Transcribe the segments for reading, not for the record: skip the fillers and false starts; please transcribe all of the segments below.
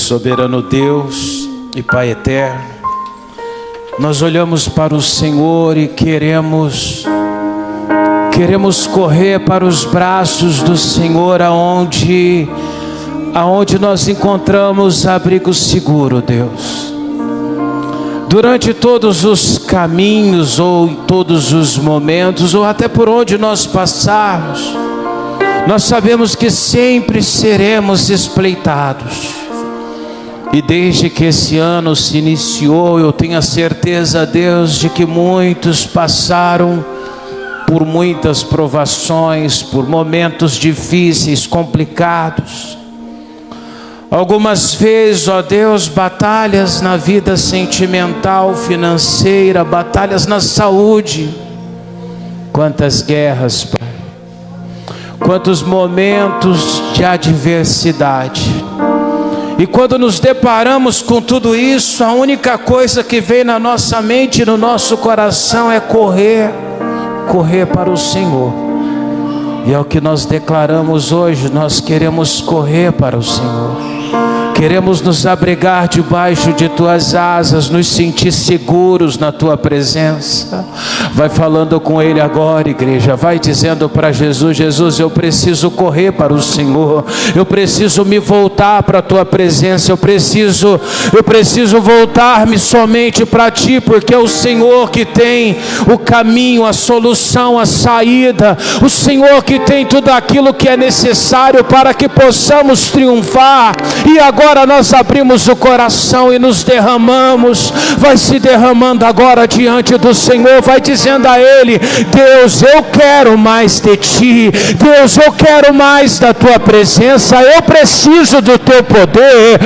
Soberano Deus e Pai eterno, nós olhamos para o Senhor e queremos correr para os braços do Senhor, aonde nós encontramos abrigo seguro, Deus. Durante todos os caminhos, ou em todos os momentos, ou até por onde nós passarmos, nós sabemos que sempre seremos espreitados. E desde que esse ano se iniciou, eu tenho a certeza, Deus, de que muitos passaram por muitas provações, por momentos difíceis, complicados. Algumas vezes, ó Deus, batalhas na vida sentimental, financeira, batalhas na saúde. Quantas guerras, Pai. Quantos momentos de adversidade. E quando nos deparamos com tudo isso, a única coisa que vem na nossa mente e no nosso coração é correr para o Senhor. E é o que nós declaramos hoje, nós queremos correr para o Senhor. Queremos nos abrigar debaixo de Tuas asas, nos sentir seguros na Tua presença. Vai falando com Ele agora, igreja. Vai dizendo para Jesus: Jesus, eu preciso correr para o Senhor. Eu preciso me voltar para a Tua presença. Eu preciso voltar-me somente para Ti, porque é o Senhor que tem o caminho, a solução, a saída. O Senhor que tem tudo aquilo que é necessário para que possamos triunfar. E agora nós abrimos o coração e nos derramamos. Vai se derramando agora diante do Senhor. Vai dizendo a Ele: Deus, eu quero mais de Ti. Deus, eu quero mais da Tua presença. Eu preciso do Teu poder.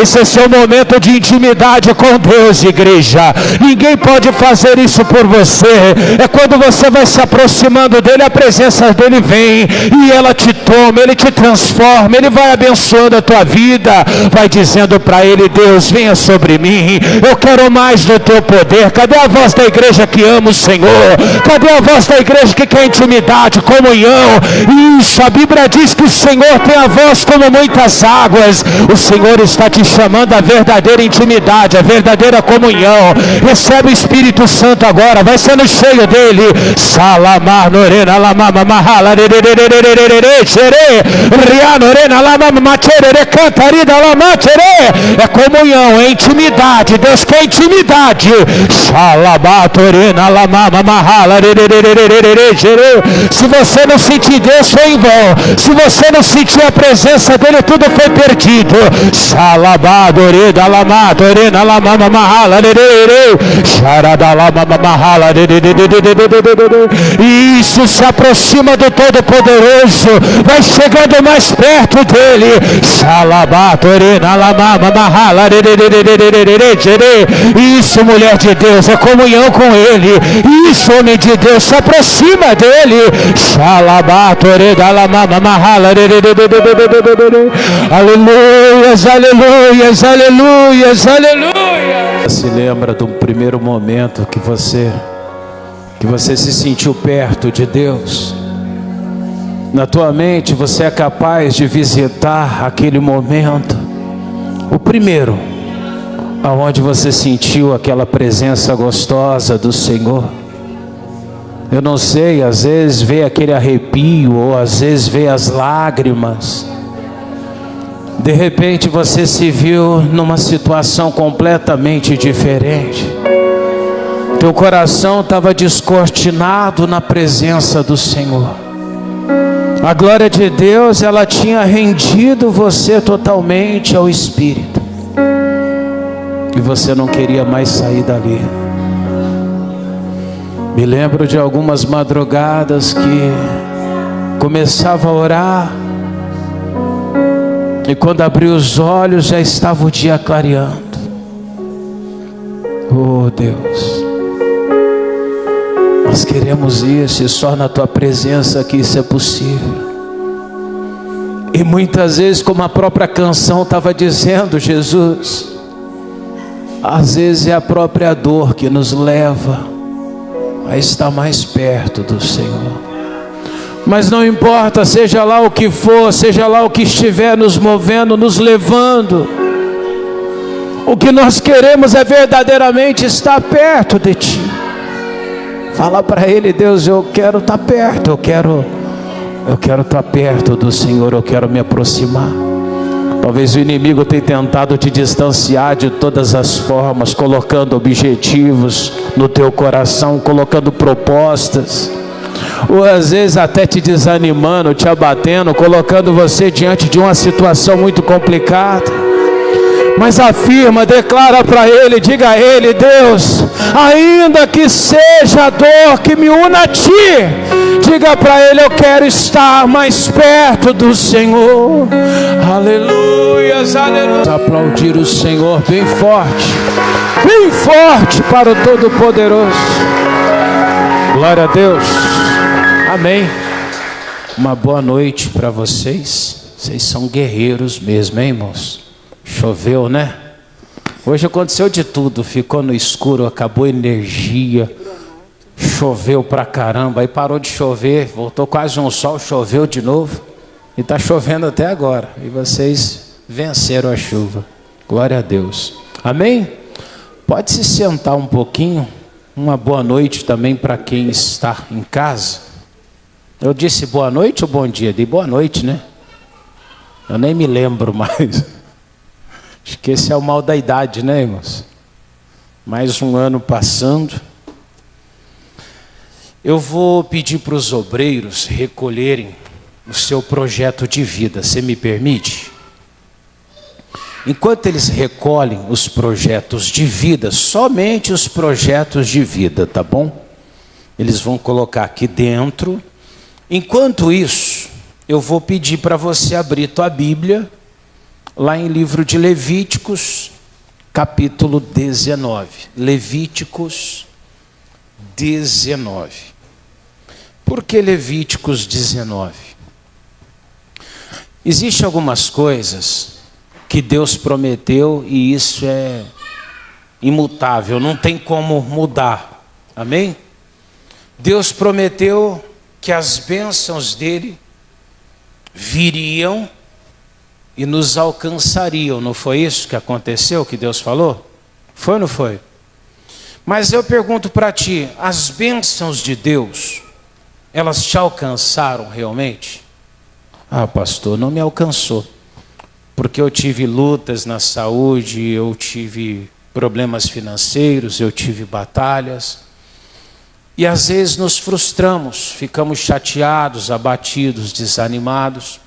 Esse é seu momento de intimidade com Deus, igreja. Ninguém pode fazer isso por você. É quando você vai se aproximando dEle, a presença dEle vem e ela te toma, Ele te transforma, Ele vai abençoando a tua vida. Vai dizendo para Ele: Deus, venha sobre mim, eu quero mais do Teu poder. Cadê a voz da igreja que ama o Senhor? Cadê a voz da igreja que quer intimidade, comunhão? Isso, a Bíblia diz que o Senhor tem a voz como muitas águas. O Senhor está te chamando a verdadeira intimidade, a verdadeira comunhão. Recebe o Espírito Santo agora, vai sendo cheio dele. Salamar norena lamama mahala é comunhão, é intimidade. Deus quer intimidade. Se você não sentir Deus, foi em vão. Se você não sentir a presença dele, tudo foi perdido. Isso, se aproxima do Todo-Poderoso, vai chegando mais perto dele. Isso, mulher de Deus, é comunhão com ele. Isso, homem de Deus, se aproxima dele. Aleluias, aleluias, aleluias, aleluia. Se lembra do primeiro momento que você se sentiu perto de Deus? Na tua mente você é capaz de visitar aquele momento, o primeiro, aonde você sentiu aquela presença gostosa do Senhor. Eu não sei, às vezes veio aquele arrepio, ou às vezes veio as lágrimas. De repente você se viu numa situação completamente diferente. Teu coração estava descortinado na presença do Senhor. A glória de Deus, ela tinha rendido você totalmente ao Espírito. E você não queria mais sair dali. Me lembro de algumas madrugadas que começava a orar, e quando abri os olhos já estava o dia clareando. Oh Deus, nós queremos isso, e só na Tua presença que isso é possível. E muitas vezes, como a própria canção estava dizendo, Jesus, às vezes é a própria dor que nos leva a estar mais perto do Senhor. Mas não importa, seja lá o que for, seja lá o que estiver nos movendo, nos levando, o que nós queremos é verdadeiramente estar perto de Ti. Fala para Ele: Deus, eu quero estar perto, eu quero estar perto do Senhor, eu quero me aproximar. Talvez o inimigo tenha tentado te distanciar de todas as formas, colocando objetivos no teu coração, colocando propostas, ou às vezes até te desanimando, te abatendo, colocando você diante de uma situação muito complicada. Mas afirma, declara para Ele, diga a Ele: Deus, ainda que seja a dor que me una a Ti, diga para Ele: eu quero estar mais perto do Senhor. Aleluias, aleluia. Aplaudir o Senhor bem forte para o Todo-Poderoso. Glória a Deus. Amém. Uma boa noite para vocês. Vocês são guerreiros mesmo, hein, irmãos? Choveu, né? Hoje aconteceu de tudo. Ficou no escuro, acabou a energia, choveu pra caramba, aí parou de chover, voltou quase um sol, choveu de novo, e está chovendo até agora, e vocês venceram a chuva. Glória a Deus. Amém? Pode se sentar um pouquinho. Uma boa noite também para quem está em casa. Eu disse boa noite ou bom dia? Dei boa noite, né? Eu nem me lembro mais. Acho que esse é o mal da idade, né, irmãos? Mais um ano passando. Eu vou pedir para os obreiros recolherem o seu projeto de vida. Você me permite? Enquanto eles recolhem os projetos de vida, somente os projetos de vida, tá bom? Eles vão colocar aqui dentro. Enquanto isso, eu vou pedir para você abrir tua Bíblia lá em livro de Levíticos, capítulo 19. Levíticos 19. Por que Levíticos 19? Existem algumas coisas que Deus prometeu e isso é imutável, não tem como mudar. Amém? Deus prometeu que as bênçãos dele viriam e nos alcançariam. Não foi isso que aconteceu, que Deus falou? Foi ou não foi? Mas eu pergunto para ti, as bênçãos de Deus, elas te alcançaram realmente? Ah, pastor, não me alcançou. Porque eu tive lutas na saúde, eu tive problemas financeiros, eu tive batalhas. E às vezes nos frustramos, ficamos chateados, abatidos, desanimados,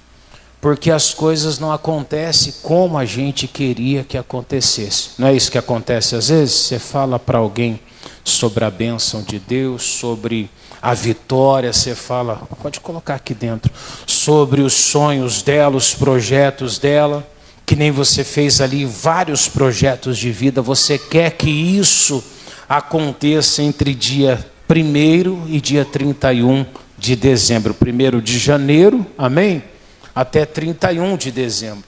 porque as coisas não acontecem como a gente queria que acontecesse. Não é isso que acontece às vezes? Você fala para alguém sobre a bênção de Deus, sobre a vitória, você fala, pode colocar aqui dentro, sobre os sonhos dela, os projetos dela, que nem você fez ali vários projetos de vida, você quer que isso aconteça entre dia 1º e dia 31 de dezembro, 1º de janeiro, amém? Até 31 de dezembro.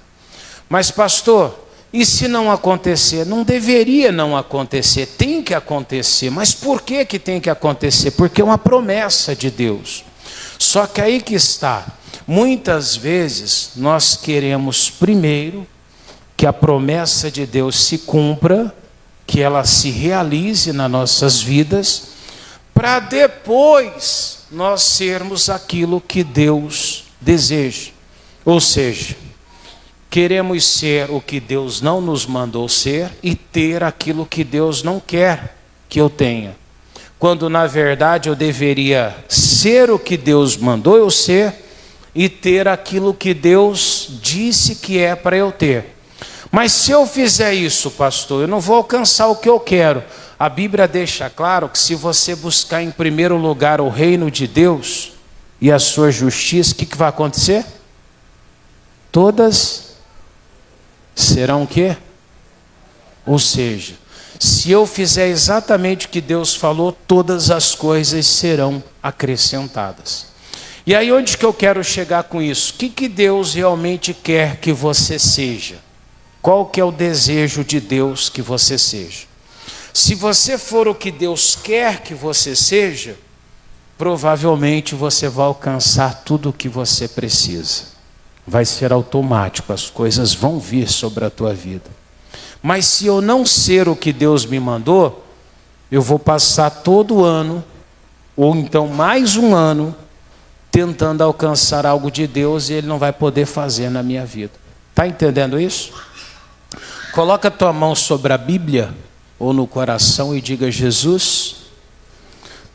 Mas pastor, e se não acontecer? Não deveria não acontecer, tem que acontecer. Mas por que que tem que acontecer? Porque é uma promessa de Deus. Só que aí que está, muitas vezes nós queremos primeiro que a promessa de Deus se cumpra, que ela se realize nas nossas vidas, para depois nós sermos aquilo que Deus deseja. Ou seja, queremos ser o que Deus não nos mandou ser e ter aquilo que Deus não quer que eu tenha. Quando na verdade eu deveria ser o que Deus mandou eu ser e ter aquilo que Deus disse que é para eu ter. Mas se eu fizer isso, pastor, eu não vou alcançar o que eu quero. A Bíblia deixa claro que se você buscar em primeiro lugar o reino de Deus e a sua justiça, o que vai acontecer? Todas serão o quê? Ou seja, se eu fizer exatamente o que Deus falou, todas as coisas serão acrescentadas. E aí onde que eu quero chegar com isso? O que Deus realmente quer que você seja? Qual que é o desejo de Deus que você seja? Se você for o que Deus quer que você seja, provavelmente você vai alcançar tudo o que você precisa. Vai ser automático, as coisas vão vir sobre a tua vida. Mas se eu não ser o que Deus me mandou, eu vou passar todo ano, ou então mais um ano, tentando alcançar algo de Deus e Ele não vai poder fazer na minha vida. Está entendendo isso? Coloca a tua mão sobre a Bíblia ou no coração e diga: Jesus,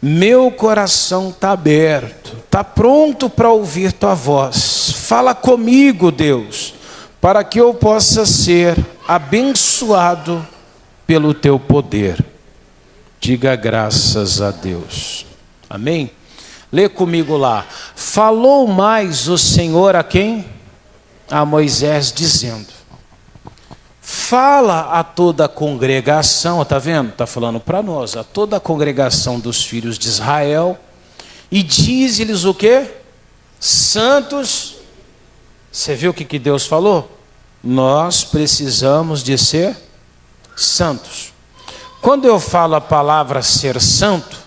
meu coração está aberto, está pronto para ouvir tua voz. Fala comigo, Deus, para que eu possa ser abençoado pelo teu poder. Diga graças a Deus. Amém? Lê comigo lá. Falou mais o Senhor a quem? A Moisés, dizendo: fala a toda a congregação, está vendo? Está falando para nós, a toda a congregação dos filhos de Israel, e diz-lhes o quê? Santos. Você viu o que Deus falou? Nós precisamos de ser santos. Quando eu falo a palavra ser santo,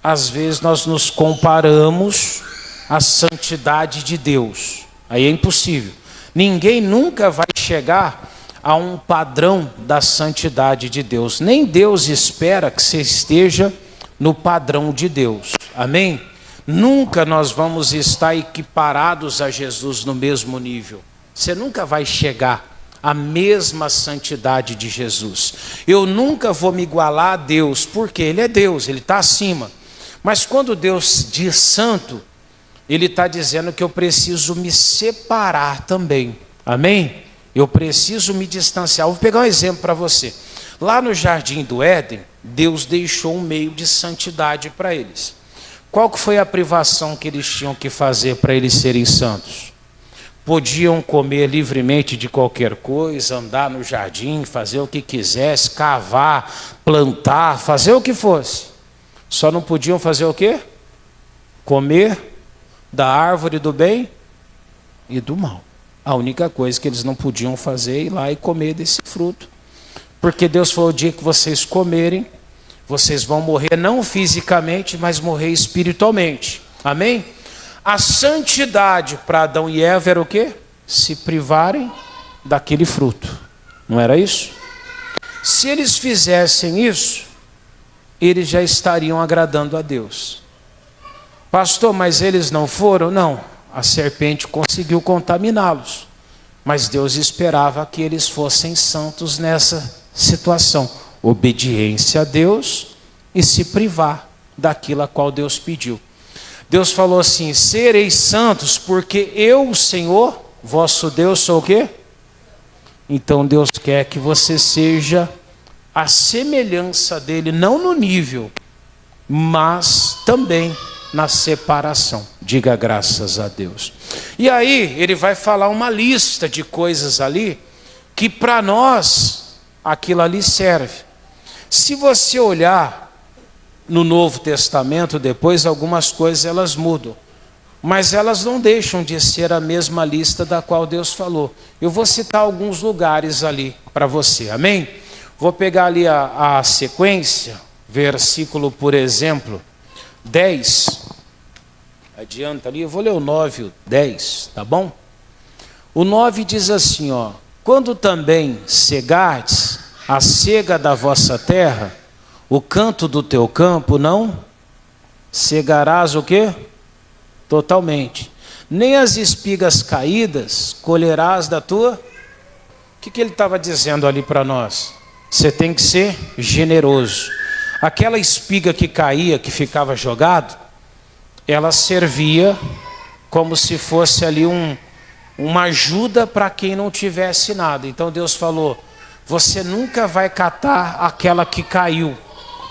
às vezes nós nos comparamos à santidade de Deus. Aí é impossível. Ninguém nunca vai chegar a um padrão da santidade de Deus. Nem Deus espera que você esteja no padrão de Deus. Amém? Nunca nós vamos estar equiparados a Jesus no mesmo nível. Você nunca vai chegar à mesma santidade de Jesus. Eu nunca vou me igualar a Deus, porque Ele é Deus, Ele está acima. Mas quando Deus diz santo, Ele está dizendo que eu preciso me separar também. Amém? Eu preciso me distanciar. Vou pegar um exemplo para você. Lá no Jardim do Éden, Deus deixou um meio de santidade para eles. Qual que foi a privação que eles tinham que fazer para eles serem santos? Podiam comer livremente de qualquer coisa, andar no jardim, fazer o que quisesse, cavar, plantar, fazer o que fosse. Só não podiam fazer o quê? Comer da árvore do bem e do mal. A única coisa que eles não podiam fazer é ir lá e comer desse fruto. Porque Deus falou: o dia que vocês comerem, vocês vão morrer não fisicamente, mas morrer espiritualmente. Amém? A santidade para Adão e Eva era o quê? Se privarem daquele fruto. Não era isso? Se eles fizessem isso, eles já estariam agradando a Deus. Pastor, mas eles não foram? Não. A serpente conseguiu contaminá-los. Mas Deus esperava que eles fossem santos nessa situação. Obediência a Deus e se privar daquilo a qual Deus pediu. Deus falou assim: sereis santos, porque eu, o Senhor, vosso Deus, sou o quê? Então Deus quer que você seja a semelhança dele, não no nível, mas também na separação. Diga graças a Deus. E aí ele vai falar uma lista de coisas ali, que para nós aquilo ali serve. Se você olhar no Novo Testamento, depois algumas coisas elas mudam, mas elas não deixam de ser a mesma lista da qual Deus falou. Eu vou citar alguns lugares ali para você, amém? Vou pegar ali a sequência, versículo, por exemplo, 10. Adianta ali, eu vou ler o 9 e o 10, tá bom? O 9 diz assim, ó: quando também cegardes a cega da vossa terra, o canto do teu campo, não cegarás o quê? Totalmente. Nem as espigas caídas colherás da tua. O que ele estava dizendo ali para nós? Você tem que ser generoso. Aquela espiga que caía, que ficava jogado, ela servia como se fosse ali uma ajuda para quem não tivesse nada. Então Deus falou: você nunca vai catar aquela que caiu.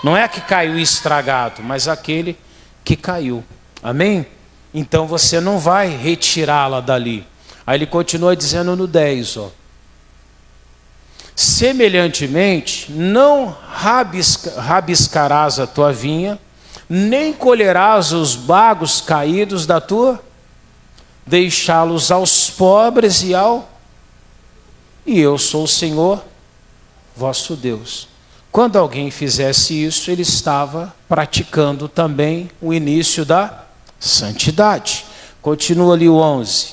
Não é a que caiu estragado, mas aquele que caiu. Amém? Então você não vai retirá-la dali. Aí ele continua dizendo no 10, ó: semelhantemente, não rabiscarás a tua vinha, nem colherás os bagos caídos da tua, deixá-los aos pobres e eu sou o Senhor vosso Deus. Quando alguém fizesse isso, ele estava praticando também o início da santidade. Continua ali o 11.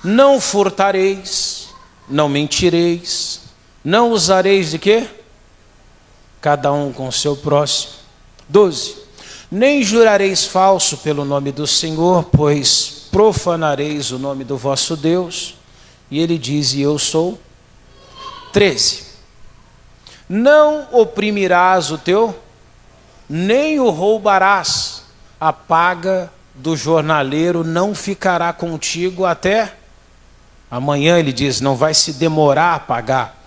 Não furtareis, não mentireis, não usareis de quê? Cada um com o seu próximo. 12. Nem jurareis falso pelo nome do Senhor, pois profanareis o nome do vosso Deus. E ele diz, e eu sou. 13. Não oprimirás o teu, nem o roubarás. A paga do jornaleiro não ficará contigo até amanhã, ele diz, não vai se demorar a pagar.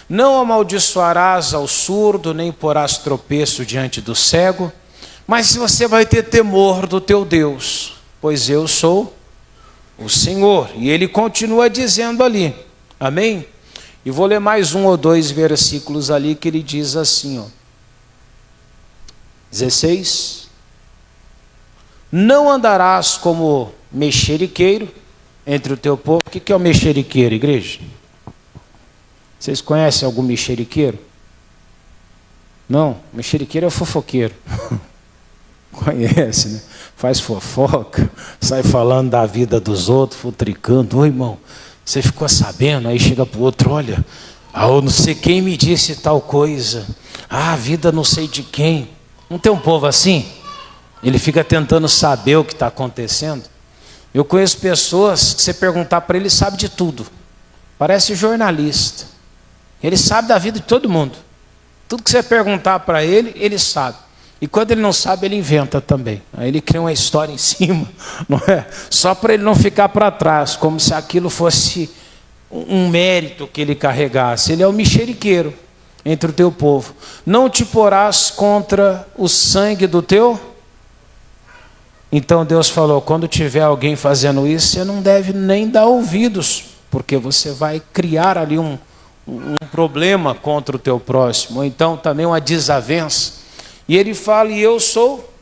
Não amaldiçoarás ao surdo, nem porás tropeço diante do cego, mas você vai ter temor do teu Deus, pois eu sou o Senhor. E ele continua dizendo ali, amém? E vou ler mais um ou dois versículos ali que ele diz assim, ó. 16. Não andarás como mexeriqueiro entre o teu povo. O que é o mexeriqueiro, igreja? Vocês conhecem algum mexeriqueiro? Não, mexeriqueiro é fofoqueiro. Conhece, né? Faz fofoca, sai falando da vida dos outros, futricando. Ô irmão, você ficou sabendo? Aí chega para o outro, olha, eu não sei quem me disse tal coisa. A vida não sei de quem. Não tem um povo assim? Ele fica tentando saber o que está acontecendo. Eu conheço pessoas que você perguntar para ele, sabe de tudo. Parece jornalista. Ele sabe da vida de todo mundo. Tudo que você perguntar para ele, ele sabe. E quando ele não sabe, ele inventa também. Aí ele cria uma história em cima, não é? Só para ele não ficar para trás, como se aquilo fosse um mérito que ele carregasse. Ele é o mexeriqueiro entre o teu povo. Não te porás contra o sangue do teu. Então Deus falou, quando tiver alguém fazendo isso, você não deve nem dar ouvidos, porque você vai criar ali um problema contra o teu próximo, ou então também uma desavença. E ele fala, e eu sou.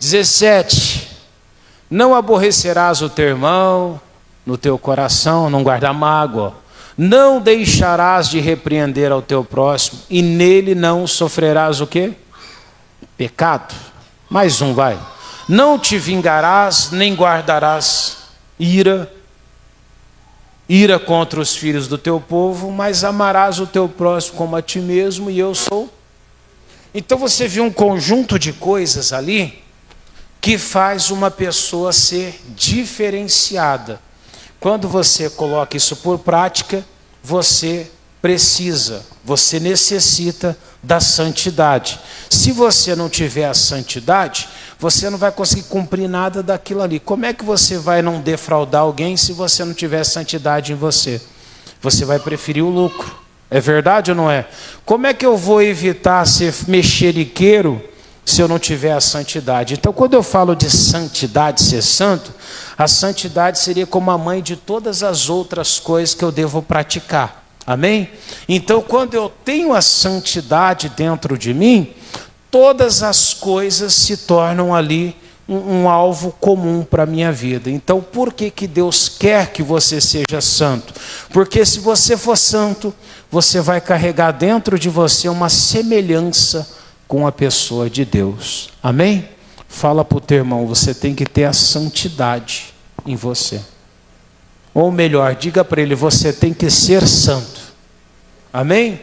17. Não aborrecerás o teu irmão no teu coração, não guarda mágoa. Não deixarás de repreender ao teu próximo, e nele não sofrerás o quê? Pecado. Mais um, vai. Não te vingarás, nem guardarás ira contra os filhos do teu povo, mas amarás o teu próximo como a ti mesmo, e eu sou. Então você viu um conjunto de coisas ali que faz uma pessoa ser diferenciada. Quando você coloca isso por prática, você necessita da santidade. Se você não tiver a santidade, você não vai conseguir cumprir nada daquilo ali. Como é que você vai não defraudar alguém se você não tiver santidade em você? Você vai preferir o lucro. É verdade ou não é? Como é que eu vou evitar ser mexeriqueiro se eu não tiver a santidade? Então, quando eu falo de santidade, ser santo, a santidade seria como a mãe de todas as outras coisas que eu devo praticar. Amém? Então, quando eu tenho a santidade dentro de mim, todas as coisas se tornam ali um alvo comum para a minha vida. Então, por que Deus quer que você seja santo? Porque se você for santo, você vai carregar dentro de você uma semelhança com a pessoa de Deus. Amém? Fala para o teu irmão, você tem que ter a santidade em você. Ou melhor, diga para ele, você tem que ser santo. Amém?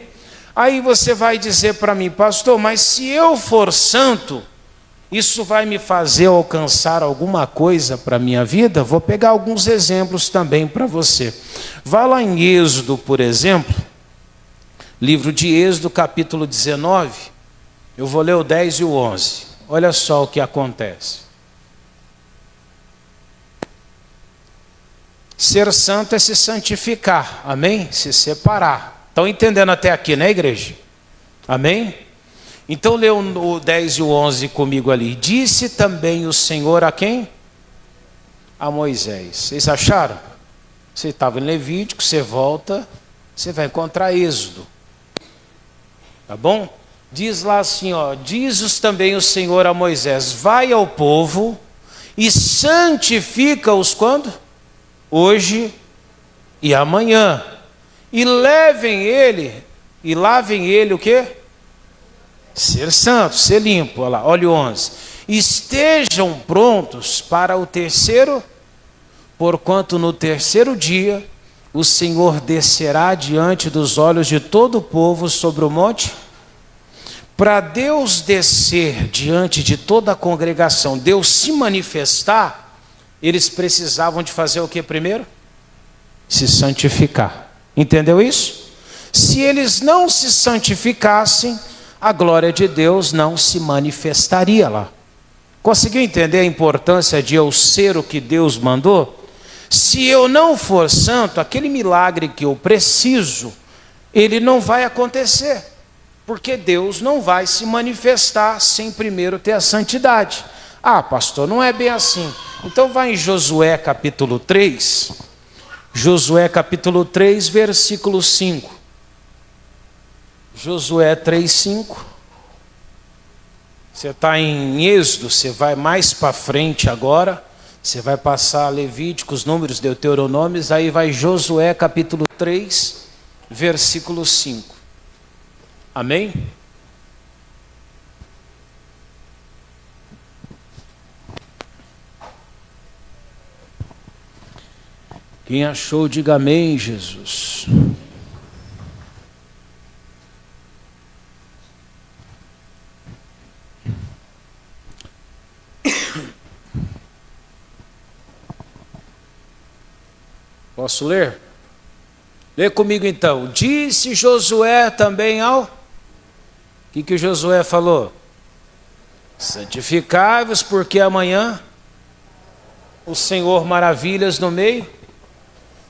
Aí você vai dizer para mim, pastor, mas se eu for santo, isso vai me fazer alcançar alguma coisa para a minha vida? Vou pegar alguns exemplos também para você. Vá lá em Êxodo, por exemplo, livro de Êxodo, capítulo 19, eu vou ler o 10 e o 11. Olha só o que acontece. Ser santo é se santificar, amém? Se separar. Estão entendendo até aqui, né, igreja? Amém? Então lê o 10 e o 11 comigo ali. Disse também o Senhor a quem? A Moisés. Vocês acharam? Você estava em Levítico, você volta, você vai encontrar Êxodo. Tá bom? Diz lá assim, ó. Diz também o Senhor a Moisés, vai ao povo e santifica-os quando? Hoje e amanhã. E lavem ele o quê? Ser santo, ser limpo. Olha lá, olha o 11. Estejam prontos para o terceiro, porquanto no terceiro dia o Senhor descerá diante dos olhos de todo o povo sobre o monte. Para Deus descer diante de toda a congregação, Deus se manifestar, eles precisavam de fazer o que primeiro? Se santificar. Entendeu isso? Se eles não se santificassem, a glória de Deus não se manifestaria lá. Conseguiu entender a importância de eu ser o que Deus mandou? Se eu não for santo, aquele milagre que eu preciso, ele não vai acontecer. Porque Deus não vai se manifestar sem primeiro ter a santidade. Ah, pastor, não é bem assim. Então vai em Josué capítulo 3. Josué capítulo 3, versículo 5. Josué 3, 5. Você está em Êxodo, você vai mais para frente agora. Você vai passar Levíticos, Números, Deuteronômios. Aí vai Josué capítulo 3, versículo 5. Amém? Quem achou, diga amém, Jesus. Posso ler? Lê comigo então. Disse Josué também ao... O que Josué falou? Santificai-vos, porque amanhã o Senhor maravilhas no meio.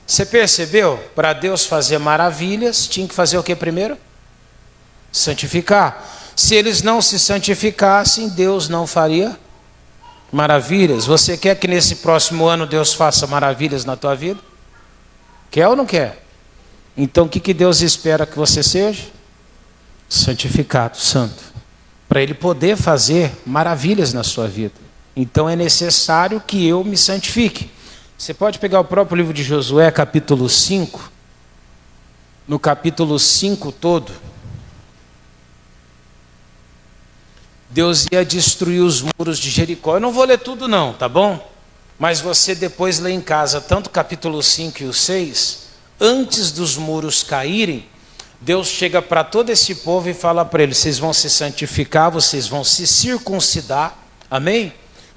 Você percebeu? Para Deus fazer maravilhas, tinha que fazer o que primeiro? Santificar. Se eles não se santificassem, Deus não faria maravilhas. Você quer que nesse próximo ano Deus faça maravilhas na tua vida? Quer ou não quer? Então o que Deus espera que você seja? Santificado, santo. Para Ele poder fazer maravilhas na sua vida. Então é necessário que eu me santifique. Você pode pegar o próprio livro de Josué, capítulo 5. No capítulo 5 todo, Deus ia destruir os muros de Jericó. Eu não vou ler tudo não, tá bom? Mas você depois lê em casa, tanto o capítulo 5 e o 6, antes dos muros caírem, Deus chega para todo esse povo e fala para eles, vocês vão se santificar, vocês vão se circuncidar, amém?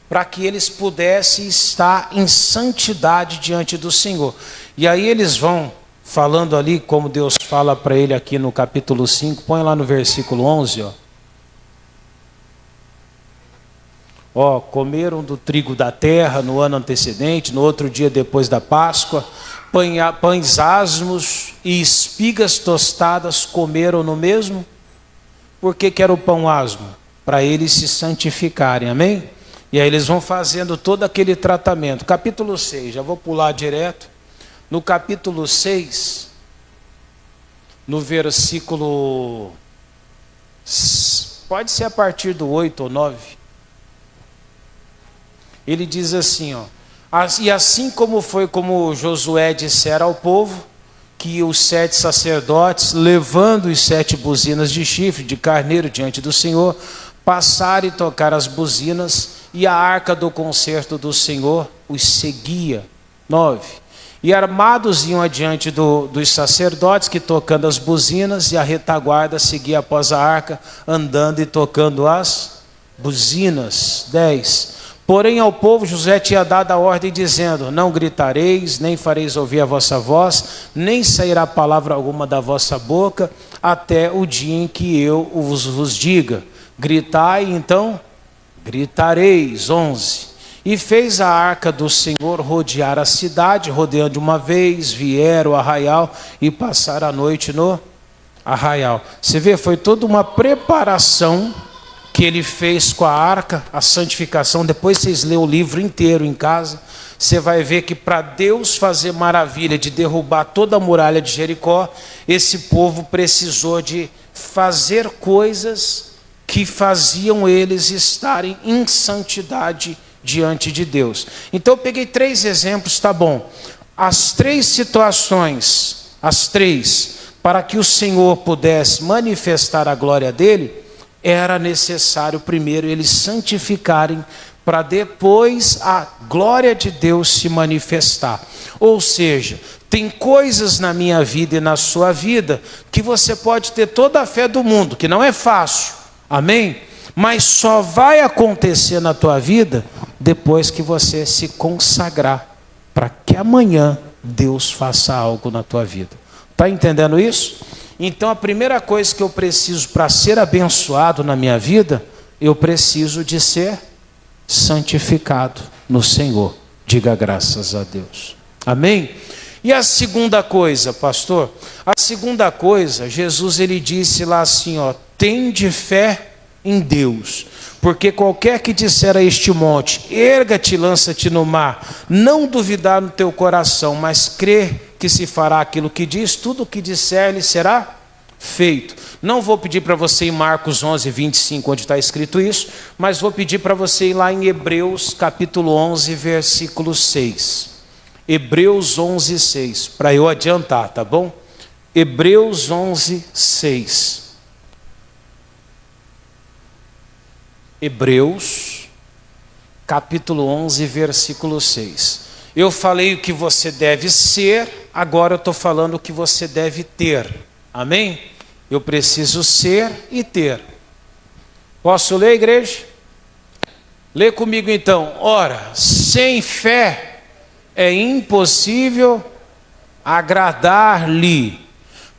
Para que eles pudessem estar em santidade diante do Senhor. E aí eles vão falando ali, como Deus fala para ele aqui no capítulo 5, põe lá no versículo 11, comeram do trigo da terra no ano antecedente, no outro dia depois da Páscoa, pães asmos e espigas tostadas comeram no mesmo. Por que era o pão asmo? Para eles se santificarem, amém? E aí eles vão fazendo todo aquele tratamento. Capítulo 6, já vou pular direto. No capítulo 6, no versículo, pode ser a partir do 8 ou 9, ele diz assim, e assim como foi como Josué dissera ao povo, que os 7 sacerdotes, levando os 7 buzinas de chifre de carneiro diante do Senhor, passaram e tocaram as buzinas, e a arca do concerto do Senhor os seguia. 9. E armados iam adiante dos sacerdotes, que tocando as buzinas, e a retaguarda seguia após a arca, andando e tocando as buzinas. 10. Porém ao povo Josué tinha dado a ordem dizendo, não gritareis, nem fareis ouvir a vossa voz, nem sairá palavra alguma da vossa boca, até o dia em que eu vos diga. Gritai, então gritareis. 11. E fez a arca do Senhor rodear a cidade, rodeando uma vez, vieram ao arraial e passaram a noite no arraial. Você vê, foi toda uma preparação que ele fez com a arca, a santificação. Depois vocês lêem o livro inteiro em casa, você vai ver que para Deus fazer maravilha de derrubar toda a muralha de Jericó, esse povo precisou de fazer coisas que faziam eles estarem em santidade diante de Deus. Então eu peguei 3 exemplos, tá bom? As 3 situações, as 3, para que o Senhor pudesse manifestar a glória dele, era necessário primeiro eles santificarem, para depois a glória de Deus se manifestar. Ou seja, tem coisas na minha vida e na sua vida que você pode ter toda a fé do mundo, que não é fácil, amém? Mas só vai acontecer na tua vida depois que você se consagrar, para que amanhã Deus faça algo na tua vida. Está entendendo isso? Então a primeira coisa que eu preciso para ser abençoado na minha vida, eu preciso de ser santificado no Senhor. Diga graças a Deus. Amém? E a segunda coisa, pastor? A segunda coisa, Jesus ele disse lá assim, ó, tende fé em Deus, porque qualquer que disser a este monte, erga-te, lança-te no mar, não duvidar no teu coração, mas crer que se fará aquilo que diz, tudo o que disser lhe será feito. Não vou pedir para você ir em Marcos 11, 25, onde está escrito isso, mas vou pedir para você ir lá em Hebreus capítulo 11, versículo 6. Hebreus 11, 6, para eu adiantar, tá bom? Hebreus 11, 6. Hebreus capítulo 11, versículo 6. Eu falei o que você deve ser, agora eu estou falando o que você deve ter. Amém? Eu preciso ser e ter. Posso ler, igreja? Lê comigo então. Ora, sem fé é impossível agradar-lhe,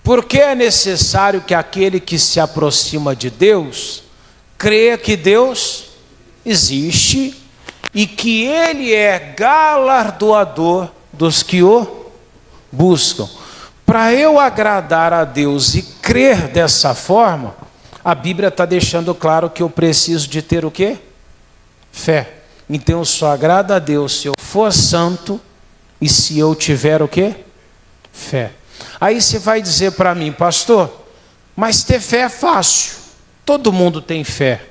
porque é necessário que aquele que se aproxima de Deus creia que Deus existe e que Ele é galardoador dos que o buscam. Para eu agradar a Deus e crer dessa forma, a Bíblia está deixando claro que eu preciso de ter o quê? Fé. Então eu só agrado a Deus se eu for santo e se eu tiver o quê? Fé. Aí você vai dizer para mim, pastor, mas ter fé é fácil. Todo mundo tem fé.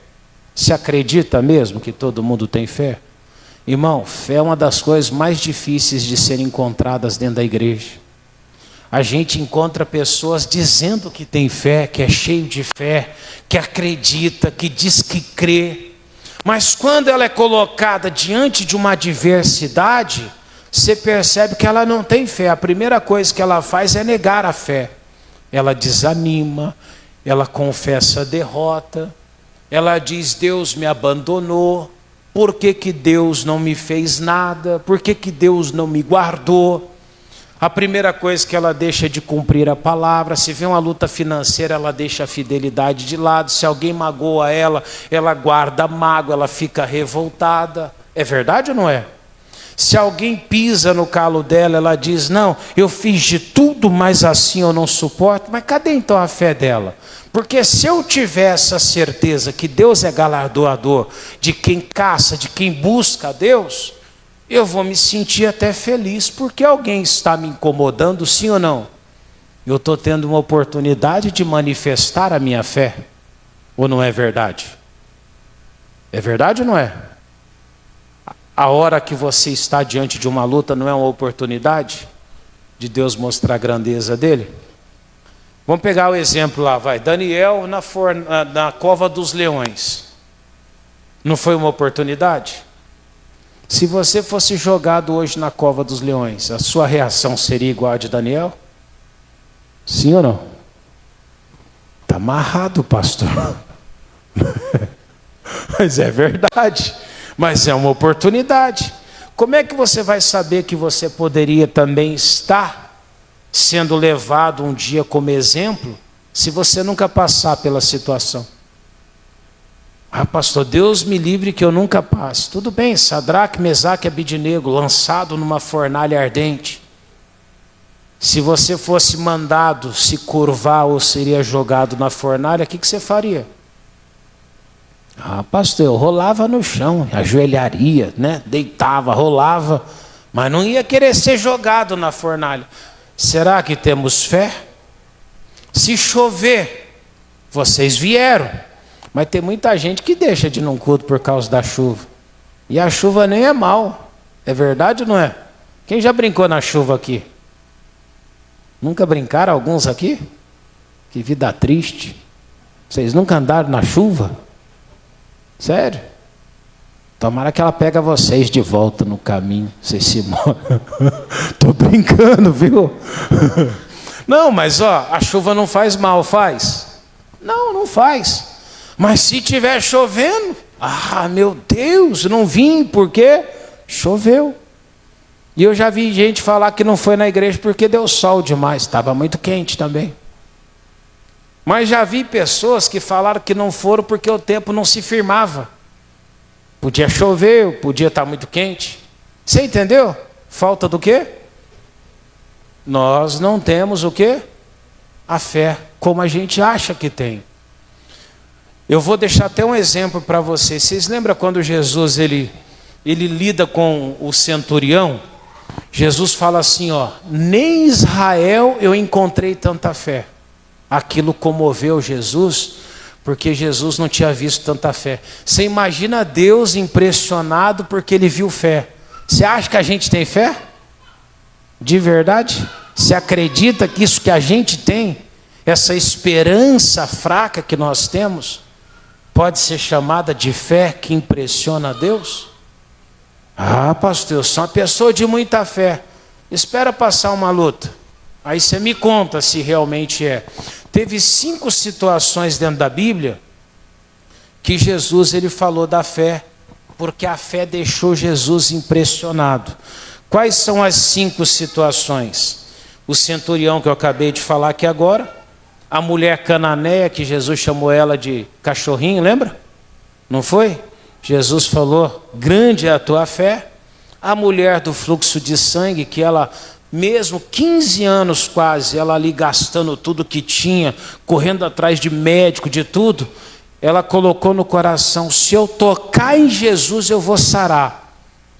Você acredita mesmo que todo mundo tem fé? Irmão, fé é uma das coisas mais difíceis de serem encontradas dentro da igreja. A gente encontra pessoas dizendo que tem fé, que é cheio de fé, que acredita, que diz que crê. Mas quando ela é colocada diante de uma adversidade, você percebe que ela não tem fé. A primeira coisa que ela faz é negar a fé. Ela desanima, ela confessa a derrota, ela diz, Deus me abandonou, por que que Deus não me fez nada, por que que Deus não me guardou? A primeira coisa que ela deixa de cumprir a palavra, se vê uma luta financeira, ela deixa a fidelidade de lado, se alguém magoa ela, ela guarda mágoa, ela fica revoltada. É verdade ou não é? Se alguém pisa no calo dela, ela diz, não, eu fiz de tudo, mas assim eu não suporto. Mas cadê então a fé dela? Porque se eu tiver essa certeza que Deus é galardoador de quem caça, de quem busca a Deus, eu vou me sentir até feliz, porque alguém está me incomodando, sim ou não? Eu estou tendo uma oportunidade de manifestar a minha fé, ou não é verdade? É verdade ou não é? A hora que você está diante de uma luta não é uma oportunidade de Deus mostrar a grandeza dele? Vamos pegar o exemplo lá, vai. Daniel na cova dos leões. Não foi uma oportunidade? Se você fosse jogado hoje na cova dos leões, a sua reação seria igual a de Daniel? Sim ou não? Está amarrado, pastor. Mas é verdade. Mas é uma oportunidade. Como é que você vai saber que você poderia também estar sendo levado um dia como exemplo, se você nunca passar pela situação? Ah, pastor, Deus me livre que eu nunca passe. Tudo bem, Sadraque, Mesaque e Abidnego, lançado numa fornalha ardente. Se você fosse mandado se curvar ou seria jogado na fornalha, o que você faria? Ah, pastor, eu rolava no chão, ajoelharia, né? Deitava, rolava, mas não ia querer ser jogado na fornalha. Será que temos fé? Se chover, vocês vieram. Mas tem muita gente que deixa de ir num culto por causa da chuva. E a chuva nem é mal. É verdade ou não é? Quem já brincou na chuva aqui? Nunca brincaram alguns aqui? Que vida triste. Vocês nunca andaram na chuva? Sério? Tomara que ela pega vocês de volta no caminho, vocês se moram. Tô brincando, viu? Não, mas ó, a chuva não faz mal, faz? Não, não faz. Mas se tiver chovendo, meu Deus, não vim, por quê? Choveu. E eu já vi gente falar que não foi na igreja porque deu sol demais, estava muito quente também. Mas já vi pessoas que falaram que não foram porque o tempo não se firmava. Podia chover, podia estar muito quente. Você entendeu? Falta do quê? Nós não temos o quê? A fé, como a gente acha que tem. Eu vou deixar até um exemplo para vocês. Vocês lembram quando Jesus ele lida com o centurião? Jesus fala assim, ó, nem em Israel eu encontrei tanta fé. Aquilo comoveu Jesus, porque Jesus não tinha visto tanta fé. Você imagina Deus impressionado porque ele viu fé. Você acha que a gente tem fé? De verdade? Você acredita que isso que a gente tem, essa esperança fraca que nós temos, pode ser chamada de fé que impressiona a Deus? Pastor, eu sou uma pessoa de muita fé. Espera passar uma luta. Aí você me conta se realmente é. Teve 5 situações dentro da Bíblia que Jesus ele falou da fé, porque a fé deixou Jesus impressionado. Quais são as 5 situações? O centurião que eu acabei de falar aqui agora, a mulher cananeia que Jesus chamou ela de cachorrinho, lembra? Não foi? Jesus falou, grande é a tua fé. A mulher do fluxo de sangue, que ela, mesmo 15 anos quase, ela ali gastando tudo que tinha, correndo atrás de médico, de tudo, ela colocou no coração, se eu tocar em Jesus eu vou sarar.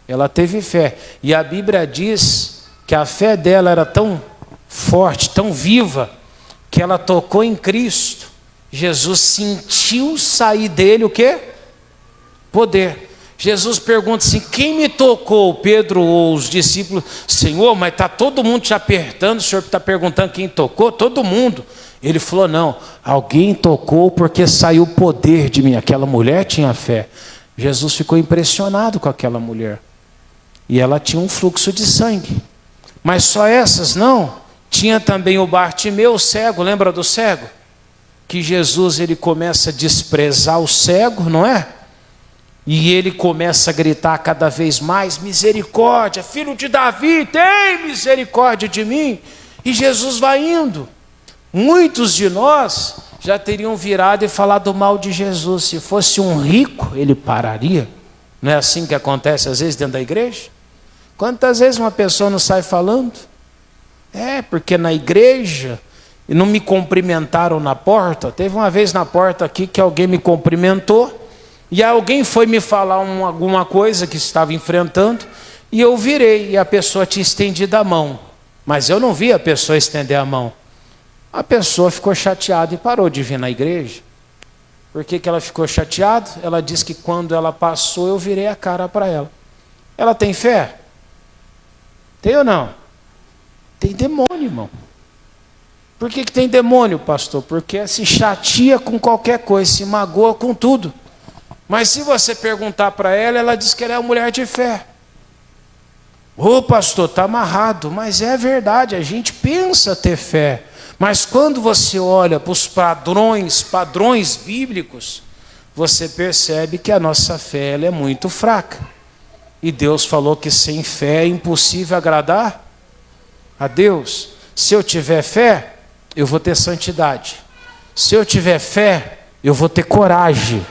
Ela teve fé. E a Bíblia diz que a fé dela era tão forte, tão viva, que ela tocou em Cristo. Jesus sentiu sair dele o quê? Poder. Jesus pergunta assim, quem me tocou? Pedro ou os discípulos, Senhor, mas está todo mundo te apertando, o Senhor está perguntando quem tocou? Todo mundo. Ele falou, não, alguém tocou porque saiu poder de mim. Aquela mulher tinha fé. Jesus ficou impressionado com aquela mulher. E ela tinha um fluxo de sangue. Mas só essas não. Tinha também o Bartimeu, o cego, lembra do cego? Que Jesus ele começa a desprezar o cego, não é? E ele começa a gritar cada vez mais, misericórdia, filho de Davi, tem misericórdia de mim. E Jesus vai indo. Muitos de nós já teriam virado e falado mal de Jesus. Se fosse um rico, ele pararia. Não é assim que acontece às vezes dentro da igreja? Quantas vezes uma pessoa não sai falando? Porque na igreja não me cumprimentaram na porta. Teve uma vez na porta aqui que alguém me cumprimentou. E alguém foi me falar alguma coisa que estava enfrentando, e eu virei, e a pessoa tinha estendido a mão. Mas eu não vi a pessoa estender a mão. A pessoa ficou chateada e parou de vir na igreja. Por que ela ficou chateada? Ela disse que quando ela passou, eu virei a cara para ela. Ela tem fé? Tem ou não? Tem demônio, irmão. Por que tem demônio, pastor? Porque se chateia com qualquer coisa, se magoa com tudo. Mas se você perguntar para ela, ela diz que ela é uma mulher de fé. Pastor, está amarrado. Mas é verdade, a gente pensa ter fé. Mas quando você olha para os padrões bíblicos, você percebe que a nossa fé ela é muito fraca. E Deus falou que sem fé é impossível agradar a Deus. Se eu tiver fé, eu vou ter santidade. Se eu tiver fé, eu vou ter coragem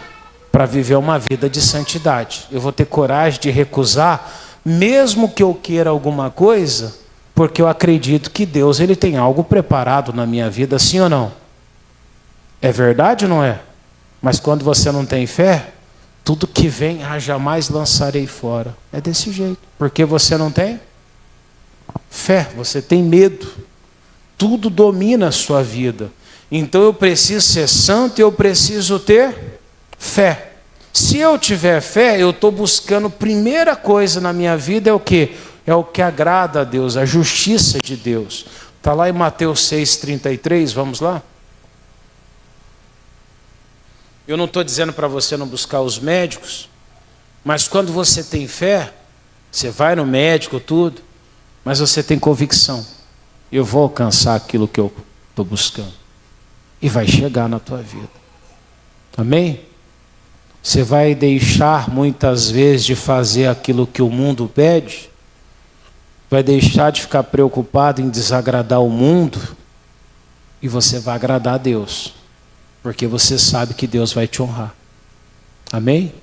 para viver uma vida de santidade. Eu vou ter coragem de recusar, mesmo que eu queira alguma coisa, porque eu acredito que Deus ele tem algo preparado na minha vida, sim ou não? É verdade ou não é? Mas quando você não tem fé, tudo que vem, jamais lançarei fora. É desse jeito. Porque você não tem fé, você tem medo. Tudo domina a sua vida. Então eu preciso ser santo e eu preciso ter fé. Se eu tiver fé, eu estou buscando, primeira coisa na minha vida é o quê? É o que agrada a Deus, a justiça de Deus. Está lá em Mateus 6,33, vamos lá? Eu não estou dizendo para você não buscar os médicos, mas quando você tem fé, você vai no médico, tudo, mas você tem convicção. Eu vou alcançar aquilo que eu estou buscando. E vai chegar na tua vida. Amém? Você vai deixar muitas vezes de fazer aquilo que o mundo pede? Vai deixar de ficar preocupado em desagradar o mundo? E você vai agradar a Deus. Porque você sabe que Deus vai te honrar. Amém?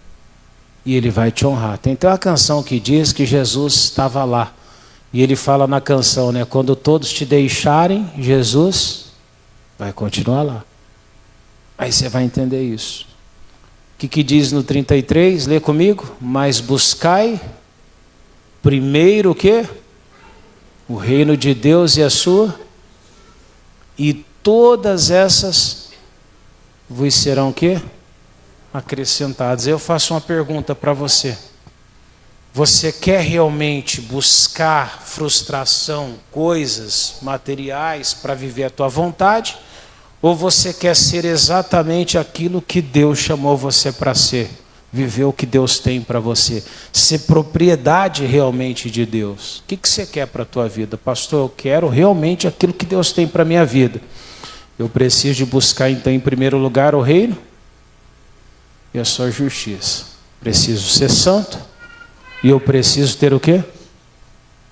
E Ele vai te honrar. Tem até uma canção que diz que Jesus estava lá. E Ele fala na canção, né? Quando todos te deixarem, Jesus vai continuar lá. Aí você vai entender isso. O que diz no 33? Lê comigo. Mas buscai primeiro o quê? O reino de Deus e a sua. E todas essas vos serão o quê? Acrescentadas. Eu faço uma pergunta para você. Você quer realmente buscar frustração, coisas materiais para viver a tua vontade? Ou você quer ser exatamente aquilo que Deus chamou você para ser? Viver o que Deus tem para você? Ser propriedade realmente de Deus? O que você quer para a tua vida? Pastor, eu quero realmente aquilo que Deus tem para a minha vida. Eu preciso de buscar então em primeiro lugar o reino e a sua justiça. Preciso ser santo e eu preciso ter o quê?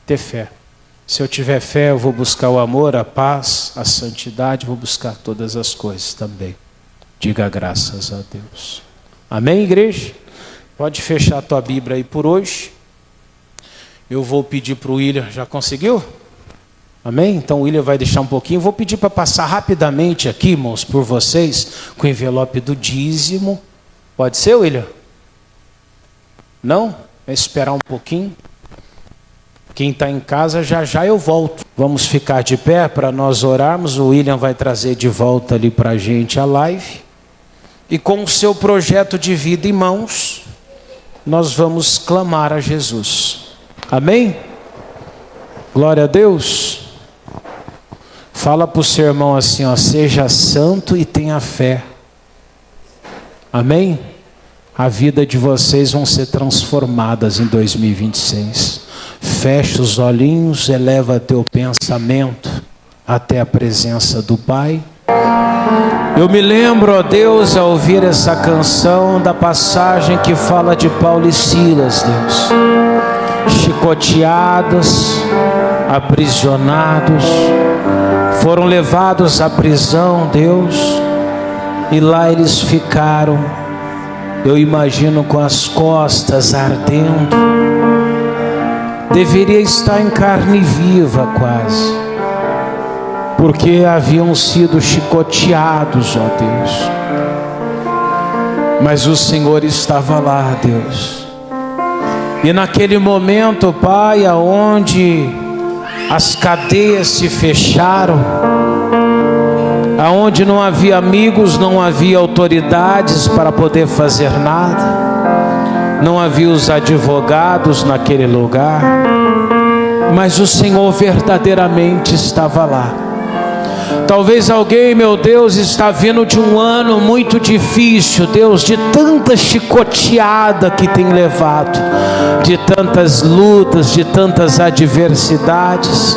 Ter fé. Se eu tiver fé, eu vou buscar o amor, a paz, a santidade, vou buscar todas as coisas também. Diga graças a Deus. Amém, igreja? Pode fechar a tua Bíblia aí por hoje. Eu vou pedir para o William, já conseguiu? Amém? Então o William vai deixar um pouquinho. Vou pedir para passar rapidamente aqui, irmãos, por vocês, com o envelope do dízimo. Pode ser, William? Não? Vai esperar um pouquinho. Quem está em casa, já eu volto. Vamos ficar de pé para nós orarmos. O William vai trazer de volta ali para a gente a live. E com o seu projeto de vida em mãos, nós vamos clamar a Jesus. Amém? Glória a Deus. Fala para o seu irmão assim, ó, seja santo e tenha fé. Amém? A vida de vocês vão ser transformadas em 2026. Fecha os olhinhos, eleva teu pensamento até a presença do Pai. Eu me lembro, ó Deus, ao ouvir essa canção, da passagem que fala de Paulo e Silas, Deus. Chicoteados, aprisionados, foram levados à prisão, Deus, e lá eles ficaram, eu imagino, com as costas ardendo. Deveria estar em carne viva quase, porque haviam sido chicoteados, ó Deus. Mas o Senhor estava lá, Deus. E naquele momento, Pai, aonde as cadeias se fecharam, aonde não havia amigos, não havia autoridades para poder fazer nada, não havia os advogados naquele lugar, mas o Senhor verdadeiramente estava lá. Talvez alguém, meu Deus, está vindo de um ano muito difícil, Deus, de tanta chicoteada que tem levado, de tantas lutas, de tantas adversidades,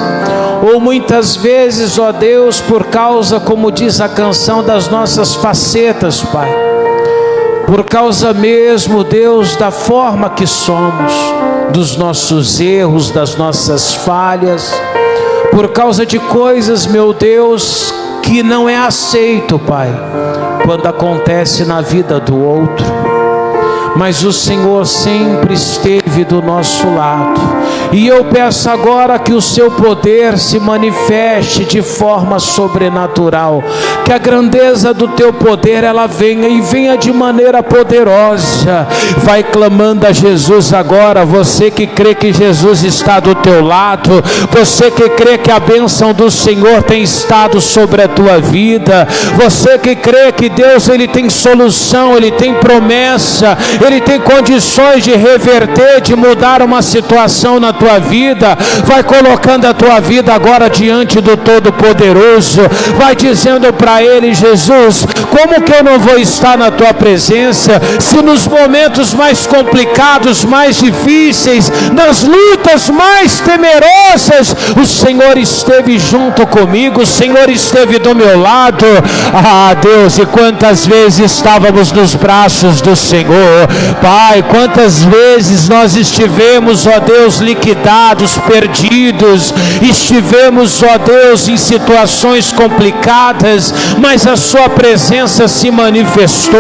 ou muitas vezes, ó Deus, por causa, como diz a canção, das nossas facetas, Pai, por causa mesmo, Deus, da forma que somos, dos nossos erros, das nossas falhas, por causa de coisas, meu Deus, que não é aceito, Pai, quando acontece na vida do outro. Mas o Senhor sempre esteve do nosso lado. E eu peço agora que o seu poder se manifeste de forma sobrenatural. Que a grandeza do teu poder, ela venha e venha de maneira poderosa. Vai clamando a Jesus agora. Você que crê que Jesus está do teu lado. Você que crê que a bênção do Senhor tem estado sobre a tua vida. Você que crê que Deus, Ele tem solução, Ele tem promessa, Ele tem condições de reverter, de mudar uma situação na tua vida. Vai colocando a tua vida agora diante do Todo-Poderoso. Vai dizendo para para Ele: Jesus, como que eu não vou estar na Tua presença, se nos momentos mais complicados, mais difíceis, nas lutas mais temerosas, o Senhor esteve junto comigo, o Senhor esteve do meu lado. Ah, Deus, e quantas vezes estávamos nos braços do Senhor, Pai, quantas vezes nós estivemos, ó Deus, liquidados, perdidos, estivemos, ó Deus, em situações complicadas, mas a Sua presença se manifestou,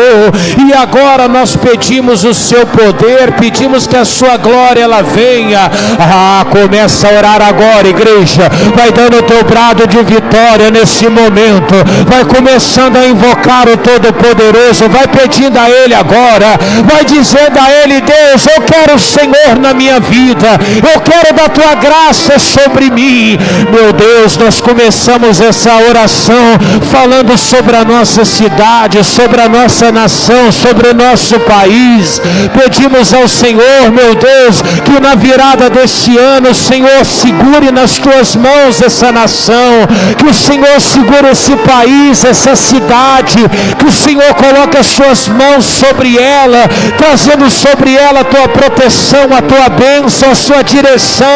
e agora nós pedimos o Seu poder, pedimos que a Sua glória ela venha. Ah, começa a orar agora, igreja, vai dando o teu brado de vitória nesse momento, vai começando a invocar o Todo-Poderoso, vai pedindo a Ele agora, vai dizendo a Ele: Deus, eu quero o Senhor na minha vida, eu quero da Tua graça sobre mim. Meu Deus, nós começamos essa oração falando sobre a nossa cidade, sobre a nossa nação, sobre o nosso país. Pedimos ao Senhor, meu Deus, que na virada desse ano, Senhor, segure nas Tuas mãos essa nação, que o Senhor segure esse país, essa cidade, que o Senhor coloque as Suas mãos sobre ela, trazendo sobre ela a Tua proteção, a Tua bênção, a Sua direção.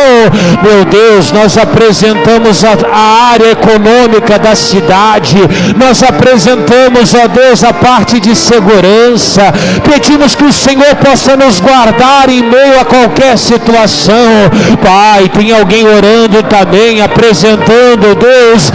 Meu Deus, nós apresentamos a área econômica da cidade, nós apresentamos, ó Deus, a parte de segurança, pedimos que o Senhor possa nos guardar em meio a qualquer situação. Pai, tem alguém orando também, apresentando, Deus,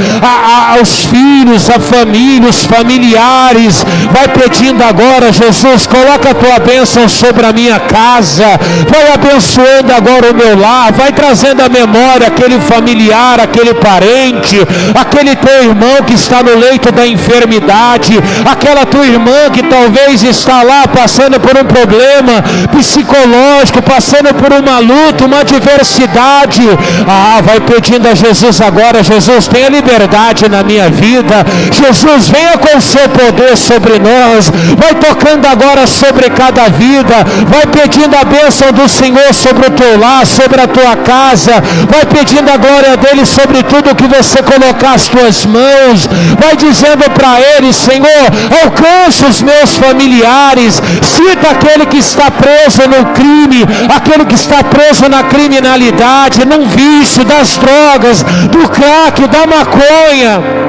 aos filhos, a família, os familiares, vai pedindo agora: Jesus, coloca a Tua bênção sobre a minha casa, vai abençoando agora o meu lar, vai trazendo à memória aquele familiar, aquele parente, aquele teu irmão que está no leito da enfermidade, aquela tua irmã que talvez está lá passando por um problema psicológico, passando por uma luta, uma adversidade. Ah, vai pedindo a Jesus agora: Jesus, tenha liberdade na minha vida, Jesus, venha com o Seu poder sobre nós, vai tocando agora sobre cada vida, vai pedindo a bênção do Senhor sobre o teu lar, sobre a tua casa, vai pedindo a glória dEle sobre tudo que você colocar as tuas mãos, vai dizendo para Ele: Senhor, alcança os meus familiares, cita aquele que está preso no crime, aquele que está preso na criminalidade, num vício, das drogas, do crack, da maconha.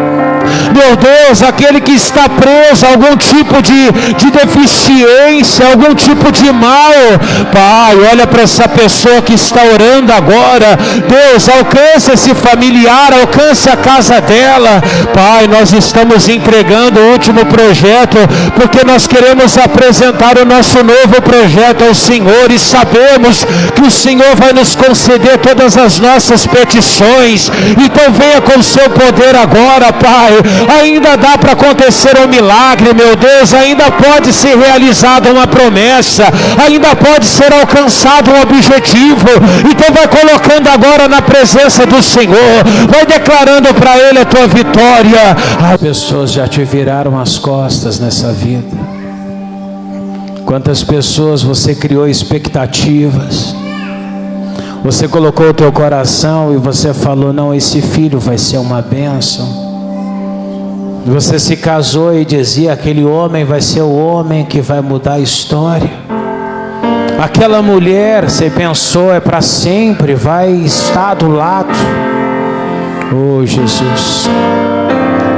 Meu Deus, aquele que está preso a algum tipo de deficiência, algum tipo de mal, Pai, olha para essa pessoa que está orando agora. Deus, alcança esse familiar, alcança a casa dela. Pai, nós estamos entregando o último projeto, porque nós queremos apresentar o nosso novo projeto ao Senhor, e sabemos que o Senhor vai nos conceder todas as nossas petições. Então venha com o Seu poder agora, Pai. Ainda dá para acontecer um milagre, meu Deus, ainda pode ser realizada uma promessa, ainda pode ser alcançado um objetivo. Então vai colocando agora na presença do Senhor, vai declarando para Ele a tua vitória. As pessoas já te viraram as costas nessa vida. Quantas pessoas você criou expectativas, você colocou o teu coração e você falou: não, esse filho vai ser uma bênção. Você se casou e dizia: aquele homem vai ser o homem que vai mudar a história. Aquela mulher, você pensou, é para sempre, vai estar do lado. Oh, Jesus.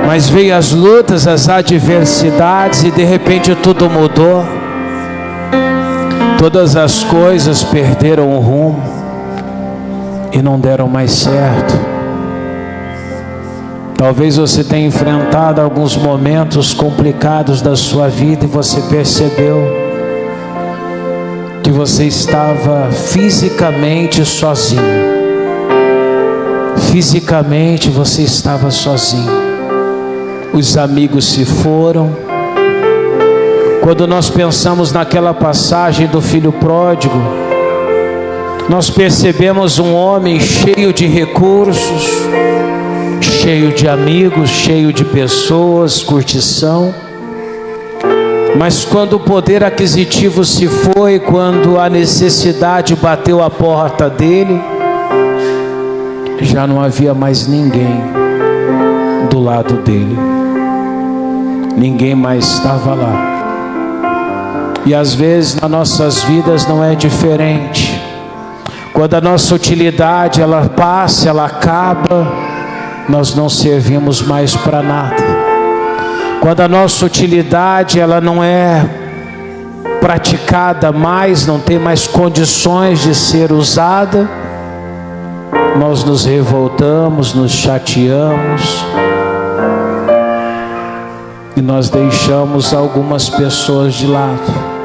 Mas veio as lutas, as adversidades, e de repente tudo mudou. Todas as coisas perderam o rumo e não deram mais certo. Talvez você tenha enfrentado alguns momentos complicados da sua vida e você percebeu que você estava fisicamente sozinho. Fisicamente você estava sozinho. Os amigos se foram. Quando nós pensamos naquela passagem do filho pródigo, nós percebemos um homem cheio de recursos, cheio de amigos, cheio de pessoas, curtição. Mas quando o poder aquisitivo se foi, quando a necessidade bateu a porta dele, já não havia mais ninguém do lado dele. ninguém mais estava lá. E às vezes nas nossas vidas não é diferente. Quando a nossa utilidade ela passa, ela acaba, nós não servimos mais para nada. Quando a nossa utilidade ela não é praticada mais, não tem mais condições de ser usada, nós nos revoltamos, nos chateamos e nós deixamos algumas pessoas de lado.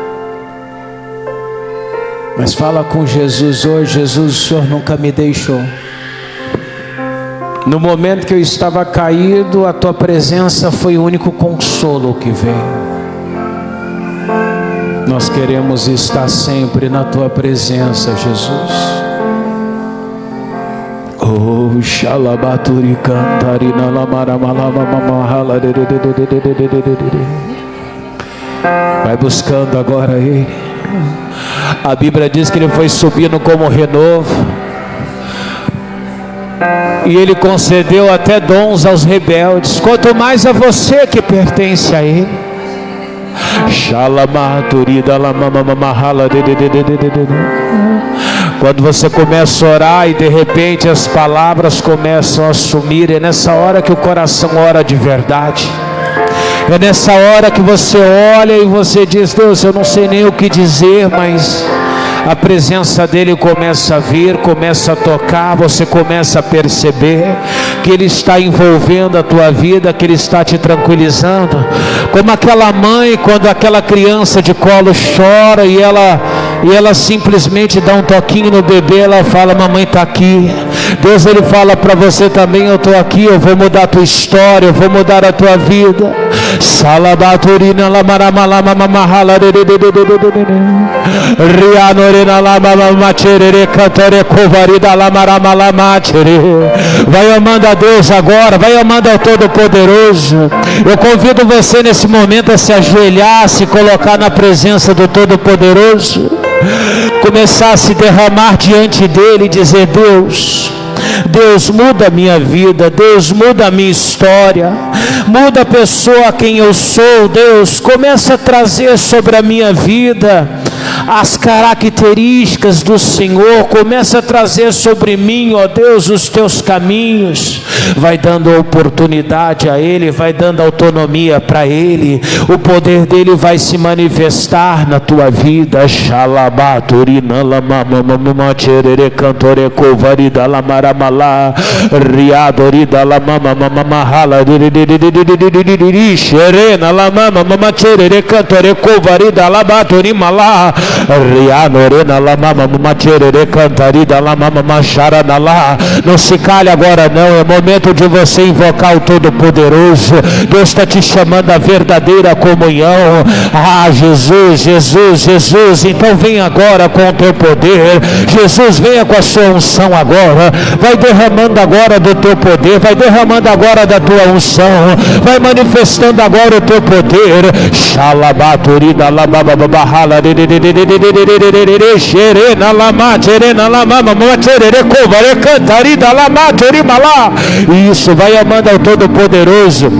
Mas fala com Jesus hoje: Jesus, o Senhor nunca me deixou. No momento que eu estava caído, a tua presença foi o único consolo que veio. Nós queremos estar sempre na tua presença, Jesus. Oh, xalabaturi cantarina lamaramalama. Vai buscando agora Ele. A Bíblia diz que Ele foi subindo como renovo, e Ele concedeu até dons aos rebeldes, quanto mais a você que pertence a Ele. Quando você começa a orar e de repente as palavras começam a sumir, é nessa hora que o coração ora de verdade. É nessa hora que você olha e você diz: Deus, eu não sei nem o que dizer, mas a presença dEle começa a vir, começa a tocar, você começa a perceber que Ele está envolvendo a tua vida, que Ele está te tranquilizando. Como aquela mãe, quando aquela criança de colo chora e ela simplesmente dá um toquinho no bebê, ela fala: mamãe está aqui. Deus, Ele fala para você também: eu estou aqui, eu vou mudar a tua história, eu vou mudar a tua vida. Salabaturina lamaramalama mahala rianorina lamamachere cantore covarida lamaramalamatere. Vai amando a Deus agora, vai amando ao Todo-Poderoso. Eu convido você nesse momento a se ajoelhar, se colocar na presença do Todo-Poderoso, começar a se derramar diante dEle e dizer: Deus, muda a minha vida. Deus, muda a minha história. Muda a pessoa a quem eu sou. Deus, começa a trazer sobre a minha vida as características do Senhor. Começa a trazer sobre mim, ó Deus, os teus caminhos. Vai dando oportunidade a Ele, vai dando autonomia para Ele. O poder dEle vai se manifestar na tua vida. Xalabaturina lamamamamachere cantore covarida lamaramala riadorida lamamamamahala xerena lamamamamachere cantore covarida labaturimala rianorena lamamamamachere cantarida lamamamacharana. Não se cale agora não, é momento de você invocar o Todo-Poderoso. Deus está te chamando à verdadeira comunhão. Ah, Jesus, Jesus, Jesus, então vem agora com o teu poder. Jesus, venha com a sua unção agora. Vai derramando agora do teu poder, vai derramando agora da tua unção, vai manifestando agora o teu poder. Xalabaturida labababahala xerena lama xerena lama macherere covare cantarida lama turimala. Isso, vai amando ao Todo-Poderoso.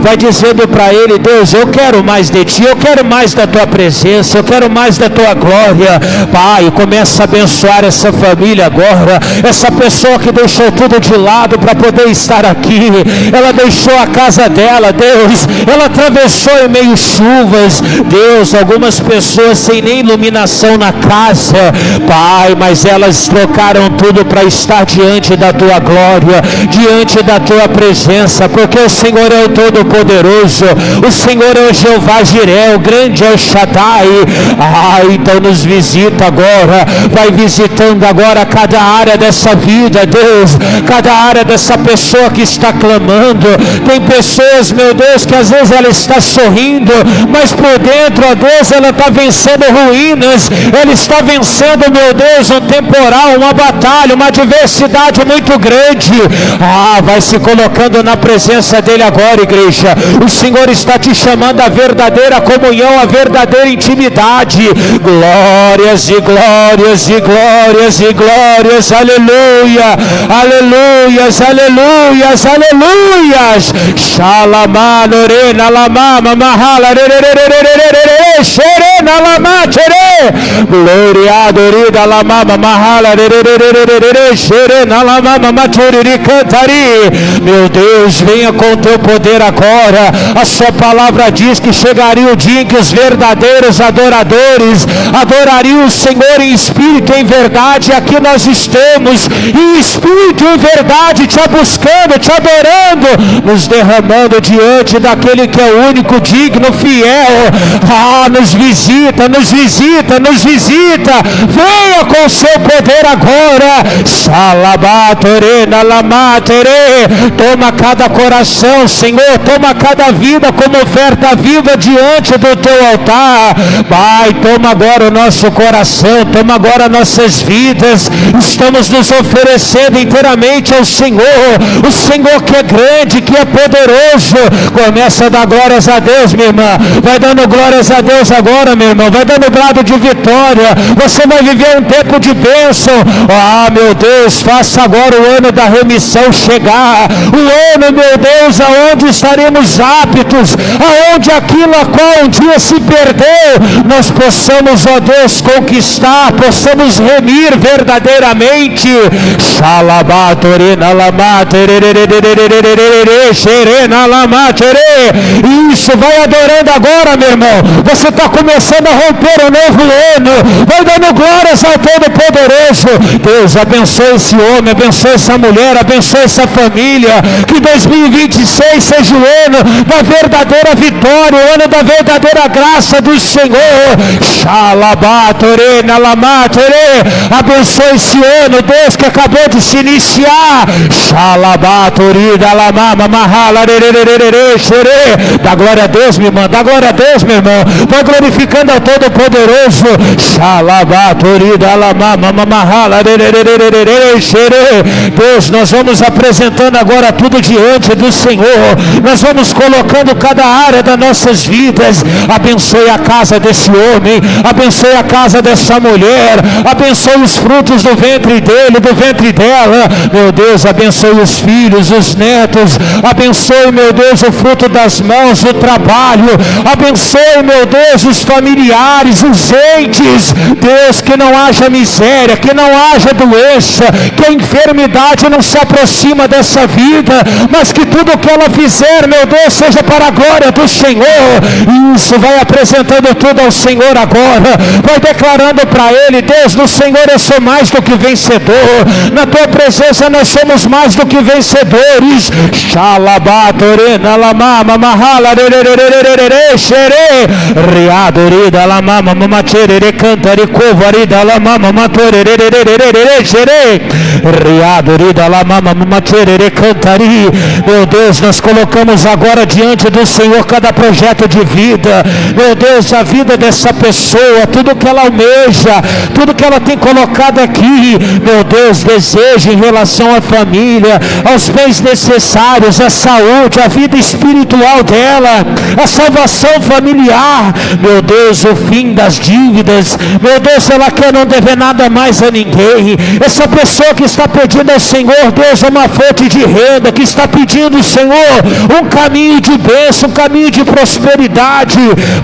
Vai dizendo para Ele: Deus, eu quero mais de Ti, eu quero mais da Tua presença, eu quero mais da Tua glória. Pai, começa a abençoar essa família agora, essa pessoa que deixou tudo de lado para poder estar aqui. Ela deixou a casa dela, Deus, ela atravessou em meio chuvas, Deus, algumas pessoas sem nem iluminação na casa, Pai, mas elas trocaram tudo para estar diante da Tua glória, diante da Tua presença, porque o Senhor é o Todo-Poderoso, o Senhor é o Jeová Jiré, o grande El Shaddai. Então nos visita agora, vai visitando agora cada área dessa vida, Deus, cada área dessa pessoa que está clamando. Tem pessoas, meu Deus, que às vezes ela está sorrindo, mas por dentro, ó Deus, ela está vencendo ruínas, ela está vencendo, meu Deus, um temporal, uma batalha, uma adversidade muito grande. Vai se colocando na presença dEle agora, igreja. igreja. O Senhor está te chamando à verdadeira comunhão, à verdadeira intimidade. Glórias e glórias e glórias e glórias, aleluia, aleluias, aleluias, aleluias. Shalama lorena lama mahala xerena lama xere, glória dorida lama mahala xerena lama maturiri cantari. Meu Deus, venha com o teu poder agora. A sua palavra diz que chegaria o dia em que os verdadeiros adoradores adorariam o Senhor em espírito e em verdade. Aqui nós estamos em espírito e em verdade, te buscando, te adorando, nos derramando diante daquele que é o único digno, fiel. Nos visita, nos visita, nos visita. Venha com o seu poder agora. Salabatorena lamatere. Toma cada coração, Senhor, toma cada vida como oferta viva diante do teu altar. Pai, toma agora o nosso coração, toma agora nossas vidas. Estamos nos oferecendo inteiramente ao Senhor, o Senhor que é grande, que é poderoso. Começa a dar glórias a Deus, minha irmã. Vai dando glórias a Deus agora, meu irmão. Vai dando brado de vitória. Você vai viver um tempo de bênção. Meu Deus, faça agora o ano da remissão chegar. O ano, meu Deus, aonde estaremos aptos, aonde aquilo a qual um dia se perdeu, nós possamos, ó Deus, conquistar, possamos remir verdadeiramente. Isso, vai adorando agora, meu irmão. Você está começando a romper um novo ano. Vai dando glórias ao Todo-Poderoso. Deus, abençoe esse homem, abençoe essa mulher, abençoe essa família. Que 2026 seja o ano da verdadeira vitória, o ano da verdadeira graça do Senhor. Abençoe esse ano, Deus, que acabou de se iniciar. Dá glória a Deus, minha irmã, dá glória a Deus, meu irmão. Vai glorificando ao Todo-Poderoso. Deus, nós vamos apresentando agora tudo diante do Senhor. Nós vamos colocando cada área das nossas vidas. Abençoe a casa desse homem, abençoe a casa dessa mulher, abençoe os frutos do ventre dele, do ventre dela. Meu Deus, abençoe os filhos, os netos. Abençoe, meu Deus, o fruto das mãos, o trabalho. Abençoe, meu Deus, os familiares, os entes. Deus, que não haja miséria, que não haja doença, que a enfermidade não se aproxima dessa vida, mas que tudo que ela fizer, meu Deus, seja para a glória do Senhor. Isso, vai apresentando tudo ao Senhor agora. Vai declarando para Ele: Deus, no Senhor eu sou mais do que vencedor. Na Tua presença nós somos mais do que vencedores. Xalabatorena lamama mahala xere riadorida lamama mamatere cantari covarida lamama matorere xere riadorida lamama mamatere cantari. Meu Deus, nós colocamos agora diante do Senhor cada projeto de vida. Meu Deus, a vida dessa pessoa, tudo que ela almeja, tudo que ela tem colocado aqui, meu Deus, desejo em relação à família, aos bens necessários, à saúde, à vida espiritual dela, a salvação familiar, meu Deus, o fim das dívidas. Meu Deus, ela quer não dever nada mais a ninguém. Essa pessoa que está pedindo ao Senhor, Deus, uma fonte de renda, que está pedindo, Senhor, um caminho de bênção, um caminho de prosperidade.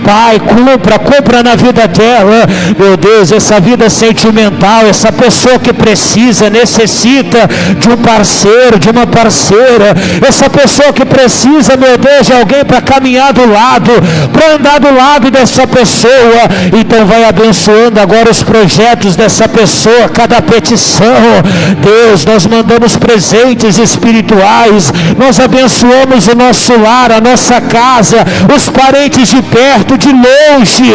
Pai, cumpra na vida dela, meu Deus, essa vida sentimental, essa pessoa que precisa, necessita de um parceiro, de uma parceira, essa pessoa que precisa, meu Deus, de alguém para caminhar do lado, para andar do lado dessa pessoa. Então vai abençoando agora os projetos dessa pessoa, cada petição. Deus, nós mandamos presentes espirituais, nós abençoamos o nosso lar, a nossa casa, os parentes de perto, de longe.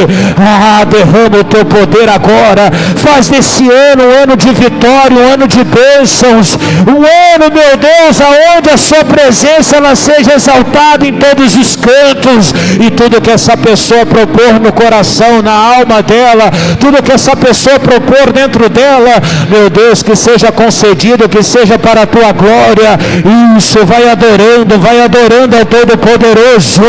Derrama o teu poder agora. Faz desse ano um ano de vitória, um ano de bênçãos, um ano, meu Deus, aonde a sua presença ela seja exaltada em todos os cantos. E tudo que essa pessoa propor no coração, na alma dela, tudo que essa pessoa propor dentro dela, meu Deus, que seja concedido, que seja para a tua glória. Isso, vai adorando, vai adorando. orando ao Todo-Poderoso.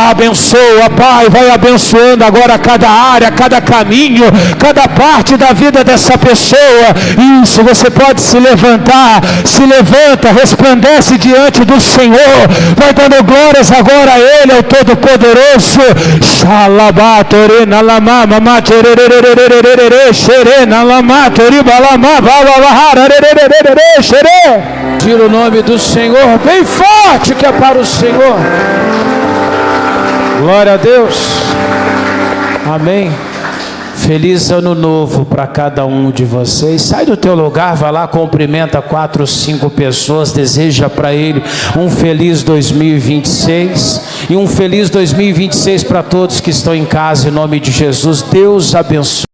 Abençoa, Pai, vai abençoando agora cada área, cada caminho, cada parte da vida dessa pessoa. Isso, você pode se levantar, se levanta, resplandece diante do Senhor, vai dando glórias agora a Ele, ao Todo-Poderoso. Tira o nome do Senhor bem forte, que é para o Senhor. Glória a Deus. Amém. Feliz ano novo para cada um de vocês. Sai do teu lugar, vai lá, cumprimenta 4 ou 5 pessoas, deseja para ele um feliz 2026 e um feliz 2026 para todos que estão em casa, em nome de Jesus. Deus abençoe.